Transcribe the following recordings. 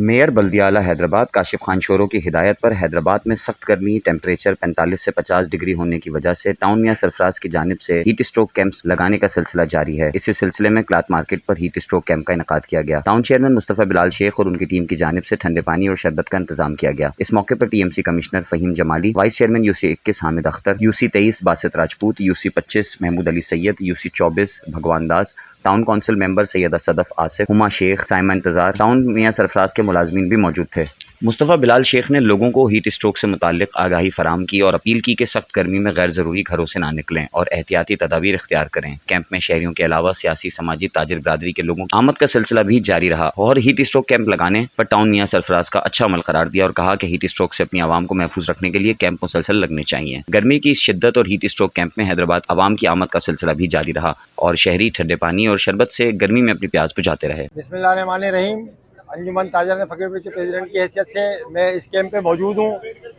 Mayor बल्दियाला Hyderabad Kashif Khan sorrow की हिदायत पर हैदराबाद में सख्त गर्मी टेम्परेचर 45 से 50 डिग्री होने की वजह से टाउन मियां सरफराज की जानिब से हीट स्ट्रोक कैंप्स लगाने का सिलसिला जारी है। इसी सिलसिले में क्लॉथ मार्केट पर हीट स्ट्रोक कैंप का इनेकाद किया गया। टाउन चेयरमैन मुस्तफा बिलाल शेख और उनकी टीम की जानिब से ठंडे पानी और शरबत का इंतजाम किया गया। इस मौके पर TMC commissioner Faheem Jamali, vice chairman UC 21 Hamid Akhtar, UC 23 Basit Rajput, UC 25 Mahmood Ali Syed, UC 24 Bhagwan Das, town council member Syeda Sadaf Asif, Huma Sheikh, Saima Intezar, town मियां सरफराज के मुलाजमीन भी मौजूद थे। मुस्तफा बिलाल शेख ने लोगों को हीट स्ट्रोक से मुताल्लिक आगाही फराम की और अपील की कि सख्त गर्मी में गैर ज़रूरी घरों से ना निकलें और एहतियाती तदाबीर इख्तियार करें। कैंप में शहरियों के अलावा सियासी, समाजी, ताजिर बिरादरी के लोगों की आमद का सिलसिला भी जारी रहा और हीट स्ट्रोक कैंप लगाने पर टाउन मियां सरफराज का अच्छा अमल करार दिया और कहा कि हीट स्ट्रोक से अपनी आवाम को महफूज रखने के लिए कैंप मुसलसल लगने चाहिए। गर्मी की शिद्दत और हीट स्ट्रोक कैंप में हैदराबाद आवाम की आमद का सिलसिला भी जारी रहा और शहरी ठंडे पानी और शरबत से गर्मी में अपनी प्यास बुझाते रहे। बिस्मिल्लाहिर्रहमानिर्रहीम। अंजुमन ताजरान फकीर के प्रेसिडेंट की हैसियत से मैं इस कैंप पे मौजूद हूँ,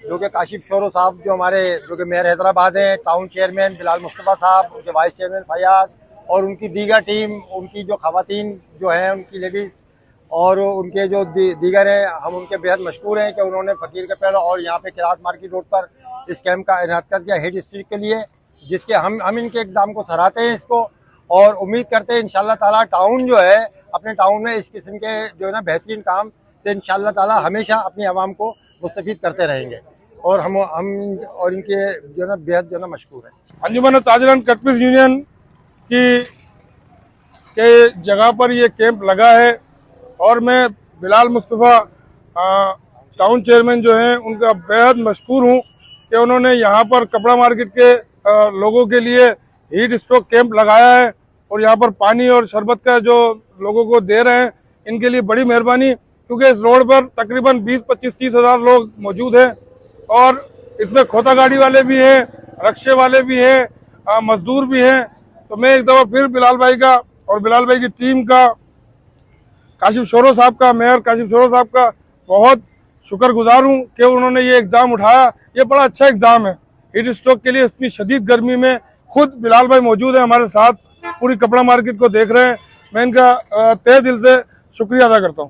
जो कि काशिफ शोरो साहब जो हमारे मेयर हैदराबाद हैं, टाउन चेयरमैन बिलाल मुस्तफ़ा साहब, उनके वाइस चेयरमैन फयाज और उनकी दीगर टीम, उनकी जो खवातीन जो हैं, उनकी लेडीज़ और उनके जो दीगर हैं, हम उनके बेहद मशकूर हैं कि उन्होंने फ़कीर के पेड़ और यहाँ पे किरात मार्केट रोड पर इस कैंप का इनेकाद किया हीट स्ट्रोक के लिए, जिसके हम इनके इक़दाम को सराहते हैं इसको और उम्मीद करते हैं इंशाअल्लाह ताला टाउन जो है अपने टाउन में इस किस्म के जो है ना बेहतरीन काम से इंशाअल्लाह ताला हमेशा अपनी आवाम को मुस्तफ़ीद करते रहेंगे और हम और इनके जो है ना बेहद जो है ना मशकूर है। अंजुमन ताजरान कटपीस यूनियन की के जगह पर ये कैंप लगा है और मैं बिलाल मुस्तफ़ा टाउन चेयरमैन जो हैं उनका बेहद मशकूर हूँ कि उन्होंने यहाँ पर कपड़ा मार्केट के लोगों के लिए हीट स्ट्रोक कैंप लगाया है और यहाँ पर पानी और शरबत का जो लोगों को दे रहे हैं, इनके लिए बड़ी मेहरबानी, क्योंकि इस रोड पर तकरीबन 20-25-30 हज़ार लोग मौजूद हैं और इसमें खोता गाड़ी वाले भी हैं, रक्शे वाले भी हैं, मजदूर भी हैं। तो मैं एक दफ़ा फिर बिलाल भाई का और बिलाल भाई की टीम का, काशिफ शोरो साहब का, मेयर काशिफ शोरो साहब का बहुत शुक्रगुजार हूँ कि उन्होंने ये इक़दाम उठाया। ये बड़ा अच्छा इक़दाम है। हीट स्ट्रोक के लिए इतनी शदीद गर्मी में खुद बिलाल भाई मौजूद है हमारे साथ, पूरी कपड़ा मार्केट को देख रहे हैं। मैं इनका तहे दिल से शुक्रिया अदा करता हूँ।